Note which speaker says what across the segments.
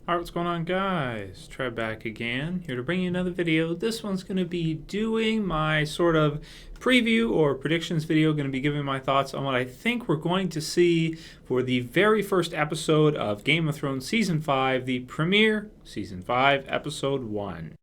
Speaker 1: Alright, what's going on, guys? Trev back again, here to bring you another video. This one's going to be doing my sort of preview or predictions video, going to be giving my thoughts on what I think we're going to see for the very first episode of Game of Thrones Season 5, the premiere, Season 5, Episode 1.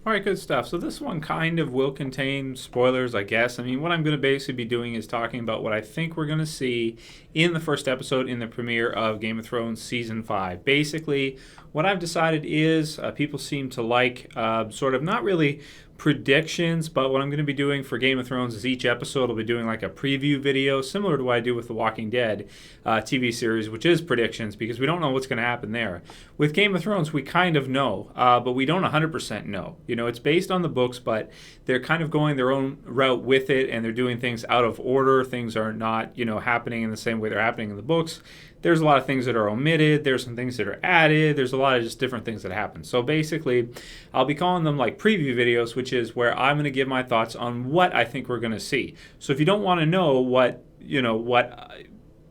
Speaker 1: Alright, good stuff. So this one kind of will contain spoilers, I guess. I mean, what I'm going to basically be doing is talking about what I think we're going to see in the first episode in the premiere of Game of Thrones Season 5. Basically, what I've decided is people seem to like sort of not really predictions, but what I'm going to be doing for Game of Thrones is each episode I'll be doing like a preview video, similar to what I do with the Walking Dead TV series, which is predictions, because we don't know what's going to happen there. With Game of Thrones, we kind of know, but we don't 100% know. You know, it's based on the books, but they're kind of going their own route with it, and they're doing things out of order. Things are not, happening in the same way they're happening in the books. There's a lot of things that are omitted. There's some things that are added. There's a lot of just different things that happen. So basically, I'll be calling them like preview videos, which is where I'm going to give my thoughts on what I think we're going to see. So if you don't want to know what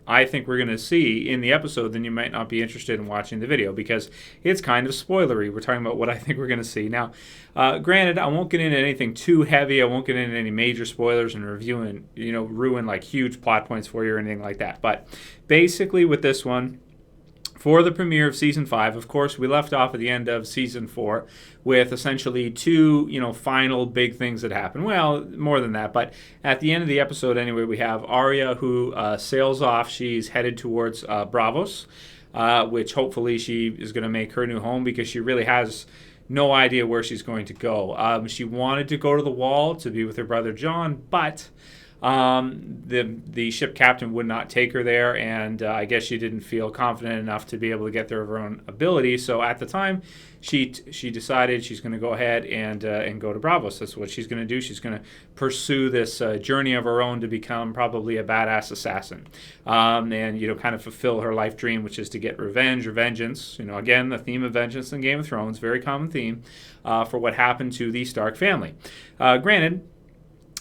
Speaker 1: I think we're going to see in the episode, then you might not be interested in watching the video because it's kind of spoilery. We're talking about what I think we're going to see. Now, granted, I won't get into anything too heavy. I won't get into any major spoilers and ruin like huge plot points for you or anything like that. But basically with this one, for the premiere of Season 5, of course, we left off at the end of Season 4 with essentially two, final big things that happen. Well, more than that, but at the end of the episode anyway, we have Arya who sails off. She's headed towards Braavos, which hopefully she is going to make her new home because she really has no idea where she's going to go. She wanted to go to the Wall to be with her brother Jon, but the ship captain would not take her there, and I guess she didn't feel confident enough to be able to get there of her own ability. So at the time, she decided she's going to go ahead and go to Braavos. That's what she's going to do. She's going to pursue this journey of her own to become probably a badass assassin, and kind of fulfill her life dream, which is to get revenge or vengeance. Again, the theme of vengeance in Game of Thrones, very common theme for what happened to the Stark family. Granted,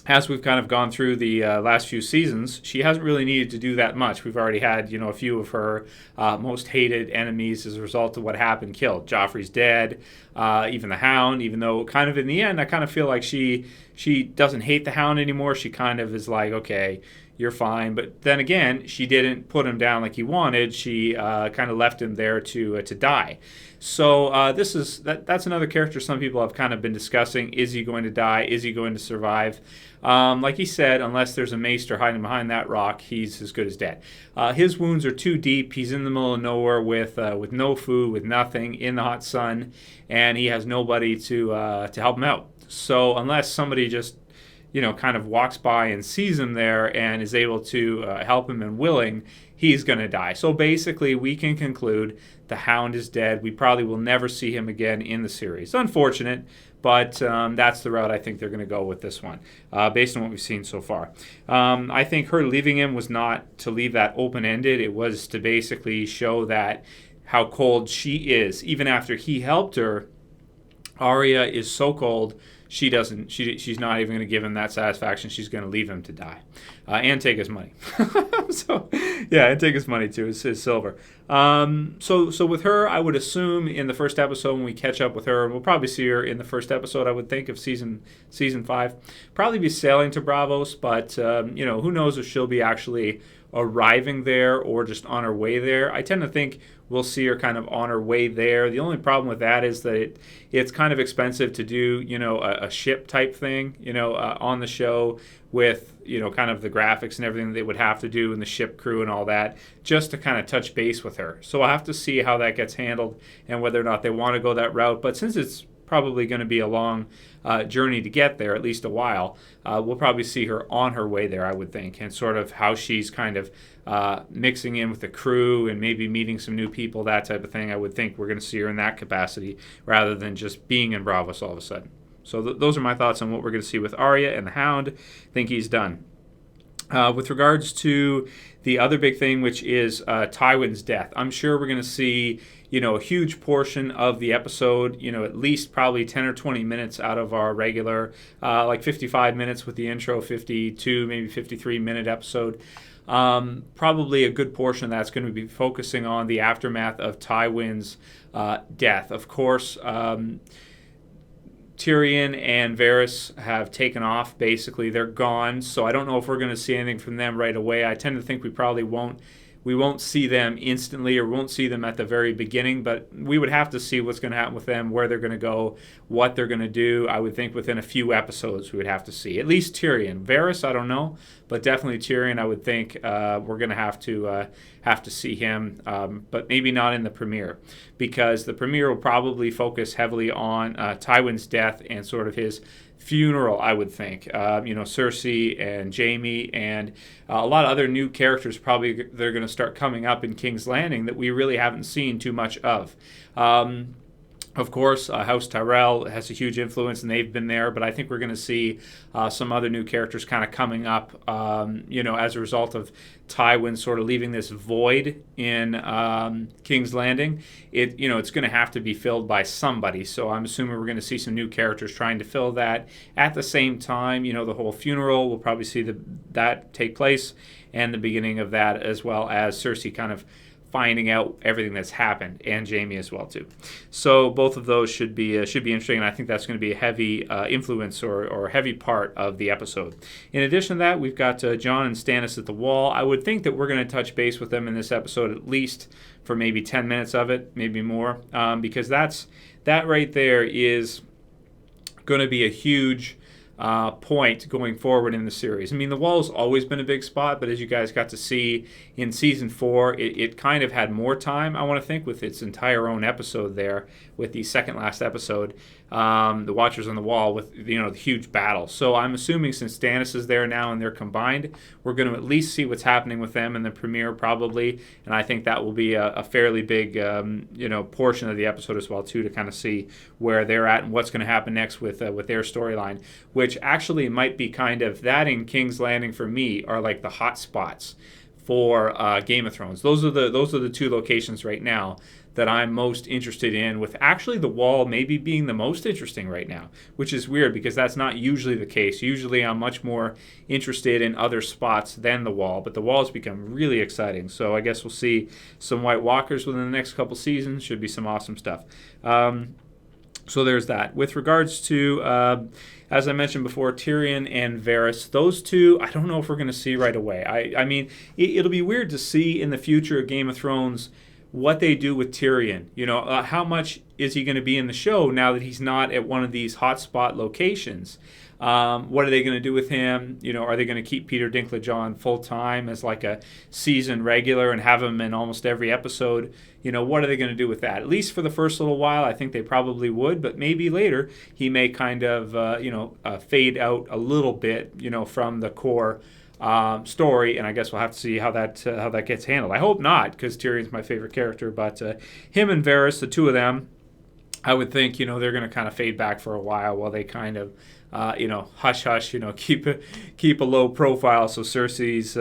Speaker 1: as we've kind of gone through the last few seasons, she hasn't really needed to do that much. We've already had, a few of her most hated enemies as a result of what happened killed. Joffrey's dead, even the Hound, even though kind of in the end, I kind of feel like she doesn't hate the Hound anymore. She kind of is like, okay, you're fine. But then again, she didn't put him down like he wanted. She kind of left him there to die. So that's another character some people have kind of been discussing. Is he going to die? Is he going to survive? Like he said, unless there's a maester hiding behind that rock, he's as good as dead. His wounds are too deep. He's in the middle of nowhere with no food, with nothing, in the hot sun, and he has nobody to help him out. So unless somebody just kind of walks by and sees him there and is able to help him and willing, he's going to die. So basically, we can conclude the Hound is dead. We probably will never see him again in the series. Unfortunate, but that's the route I think they're going to go with this one, based on what we've seen so far. I think her leaving him was not to leave that open-ended. It was to basically show that how cold she is. Even after he helped her, Arya is so cold, she's not even going to give him that satisfaction. She's going to leave him to die and take his money. And take his money too, his silver. So with her, I would assume in the first episode when we catch up with her, we'll probably see her in the first episode, I would think, of season 5. Probably be sailing to Braavos, but who knows if she'll be actually arriving there or just on her way there. I tend to think we'll see her kind of on her way there. The only problem with that is that it's kind of expensive to do, a ship type thing, on the show with, kind of the graphics and everything they would have to do and the ship crew and all that, just to kind of touch base with her. So I'll have to see how that gets handled and whether or not they want to go that route. But since it's probably going to be a long journey to get there, at least a while, we'll probably see her on her way there, I would think, and sort of how she's kind of mixing in with the crew and maybe meeting some new people, that type of thing. I would think we're going to see her in that capacity rather than just being in Braavos all of a sudden. So those are my thoughts on what we're going to see with Arya and the Hound. I think he's done. With regards to the other big thing, which is Tywin's death, I'm sure we're going to see, a huge portion of the episode, at least probably 10 or 20 minutes out of our regular, like 55 minutes with the intro, 52, maybe 53-minute episode. Probably a good portion of that's going to be focusing on the aftermath of Tywin's death. Of course, Tyrion and Varys have taken off. Basically, they're gone. So I don't know if we're going to see anything from them right away. I tend to think we probably won't. We won't see them instantly, or won't see them at the very beginning, but we would have to see what's going to happen with them, where they're going to go, what they're going to do. I would think within a few episodes we would have to see. At least Tyrion. Varys, I don't know, but definitely Tyrion, I would think we're going to have to see him, but maybe not in the premiere, because the premiere will probably focus heavily on Tywin's death and sort of his funeral, I would think. Cercei and Jaime and a lot of other new characters probably they're going to start coming up in King's Landing that we really haven't seen too much of. Of course, House Tyrell has a huge influence, and they've been there, but I think we're going to see some other new characters kind of coming up, as a result of Tywin sort of leaving this void in King's Landing. It's going to have to be filled by somebody, so I'm assuming we're going to see some new characters trying to fill that. At the same time, the whole funeral, we'll probably see that take place, and the beginning of that, as well as Cercei kind of finding out everything that's happened, and Jaime as well too. So both of those should be interesting, and I think that's going to be a heavy influence or heavy part of the episode. In addition to that, we've got Jon and Stannis at the Wall. I would think that we're going to touch base with them in this episode at least for maybe 10 minutes of it, maybe more, because that right there is going to be a huge point going forward in the series. I mean, the Wall's always been a big spot, but as you guys got to see in season 4, it kind of had more time, I want to think, with its entire own episode there, with the second last episode, the Watchers on the Wall, with the huge battle. So I'm assuming since Stannis is there now and they're combined, we're going to at least see what's happening with them in the premiere probably, and I think that will be a fairly big portion of the episode as well too, to kind of see where they're at and what's going to happen next with their storyline, which actually might be kind of that in King's Landing for me are like the hot spots for Game of Thrones. Those are the two locations right now that I'm most interested in, with actually the Wall maybe being the most interesting right now, which is weird because that's not usually the case. Usually I'm much more interested in other spots than the Wall, but the Wall has become really exciting. So I guess we'll see some White Walkers within the next couple seasons. Should be some awesome stuff. So there's that. With regards to, as I mentioned before, Tyrion and Varys, those two, I don't know if we're going to see right away. I mean, it'll be weird to see in the future of Game of Thrones what they do with Tyrion. How much is he going to be in the show now that he's not at one of these hotspot locations? What are they going to do with him? Are they going to keep Peter Dinklage on full time as like a season regular and have him in almost every episode? What are they going to do with that? At least for the first little while, I think they probably would, but maybe later he may kind of, fade out a little bit, from the core story, and I guess we'll have to see how that gets handled. I hope not, because Tyrion's my favorite character, but him and Varys, the two of them, I would think, they're going to kind of fade back for a while they kind of, hush, keep a low profile so Cersei's,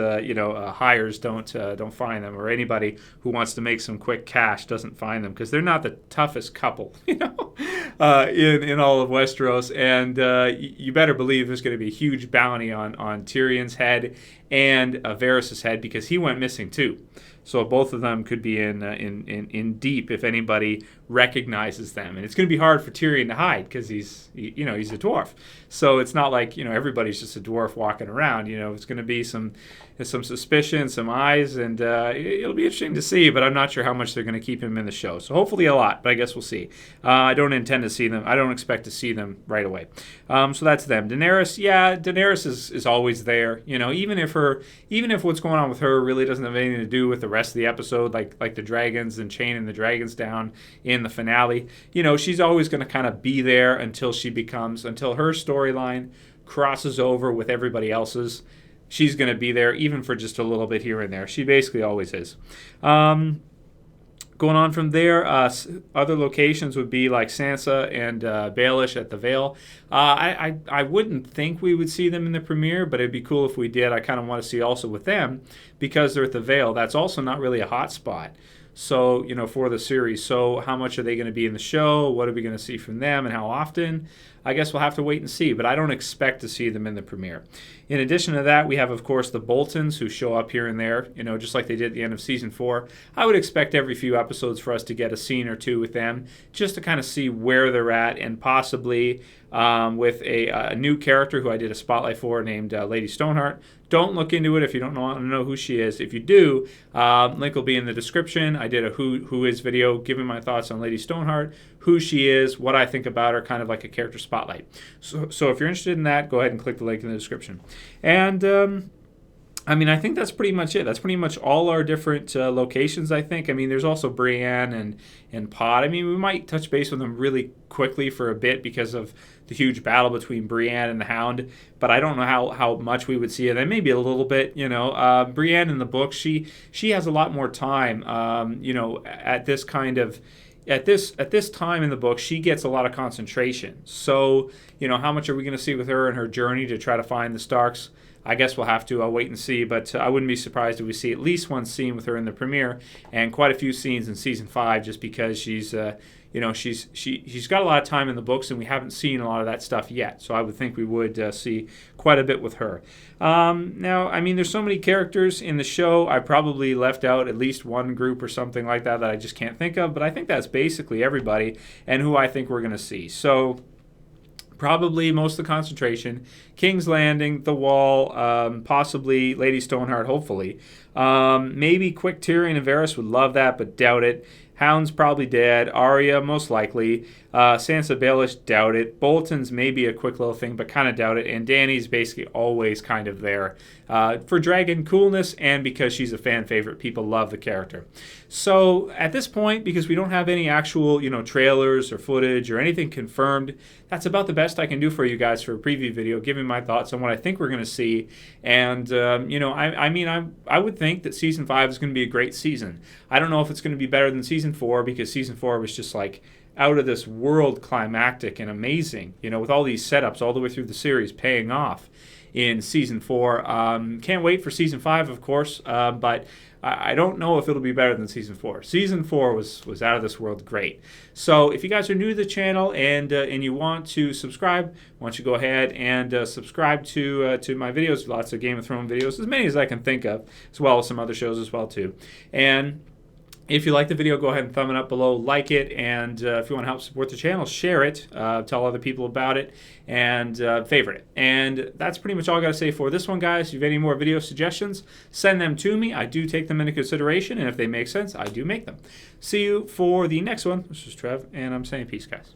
Speaker 1: hires don't find them, or anybody who wants to make some quick cash doesn't find them, because they're not the toughest couple, in all of Westeros. And you better believe there's going to be a huge bounty on Tyrion's head and Varys' head, because he went missing too. So both of them could be in deep if anybody recognizes them, and it's going to be hard for Tyrion to hide because he's a dwarf. So it's not like everybody's just a dwarf walking around. It's going to be some suspicion, some eyes, and it'll be interesting to see. But I'm not sure how much they're going to keep him in the show. So hopefully a lot, but I guess we'll see. I don't intend to see them. I don't expect to see them right away. So that's them. Daenerys is always there. Even if what's going on with her really doesn't have anything to do with the rest of the episode, like the dragons and chaining the dragons down in the finale, she's always going to kind of be there until her storyline crosses over with everybody else's. She's going to be there even for just a little bit here and there. She basically always is. Going on from there, other locations would be like Sansa and Baelish at the Vale. I wouldn't think we would see them in the premiere, but it'd be cool if we did. I kind of want to see also with them because they're at the Vale. That's also not really a hot spot. So, for the series. So how much are they going to be in the show? What are we going to see from them and how often? I guess we'll have to wait and see, but I don't expect to see them in the premiere. In addition to that, we have, of course, the Boltons who show up here and there, just like they did at the end of season 4. I would expect every few episodes for us to get a scene or two with them just to kind of see where they're at and possibly with a new character who I did a spotlight for named Lady Stoneheart. Don't look into it if you don't want to know who she is. If you do, link will be in the description. I did a who is video giving my thoughts on Lady Stoneheart, who she is, what I think about her, kind of like a character spotlight. So if you're interested in that, go ahead and click the link in the description. And I think that's pretty much it. That's pretty much all our different locations, I think. There's also Brienne and Pod. We might touch base with them really quickly for a bit because of the huge battle between Brienne and the Hound, but I don't know how much we would see it. And maybe a little bit, Brienne in the book, she has a lot more time, at this kind of at this time in the book, she gets a lot of concentration. So, how much are we going to see with her and her journey to try to find the Starks? I guess we'll have to wait and see, but I wouldn't be surprised if we see at least one scene with her in the premiere and quite a few scenes in season 5 just because she's got a lot of time in the books and we haven't seen a lot of that stuff yet. So I would think we would see quite a bit with her. Now, there's so many characters in the show. I probably left out at least one group or something like that I just can't think of, but I think that's basically everybody and who I think we're going to see. So probably most of the concentration, King's Landing, the Wall, possibly Lady Stoneheart, hopefully. Maybe quick Tyrion and Varys would love that, but doubt it. Hound's probably dead. Arya, most likely. Sansa Baelish, doubt it. Bolton's maybe a quick little thing, but kind of doubt it. And Dany's basically always kind of there for dragon coolness and because she's a fan favorite. People love the character. So at this point, because we don't have any actual, trailers or footage or anything confirmed, that's about the best I can do for you guys for a preview video, giving my thoughts on what I think we're going to see. And, I would think that season 5 is going to be a great season. I don't know if it's going to be better than season 4 because season 4 was just like out of this world climactic and amazing, with all these setups all the way through the series paying off in season 4. Can't wait for season 5, of course, but I don't know if it'll be better than season 4. Season 4 was out of this world great. So if you guys are new to the channel and you want to subscribe, why don't you go ahead and subscribe to my videos. Lots of Game of Thrones videos, as many as I can think of, as well as some other shows as well too. And if you like the video, go ahead and thumb it up below, like it, and if you want to help support the channel, share it, tell other people about it, and favorite it. And that's pretty much all I got to say for this one, guys. If you have any more video suggestions, send them to me. I do take them into consideration, and if they make sense, I do make them. See you for the next one. This is Trev, and I'm saying peace, guys.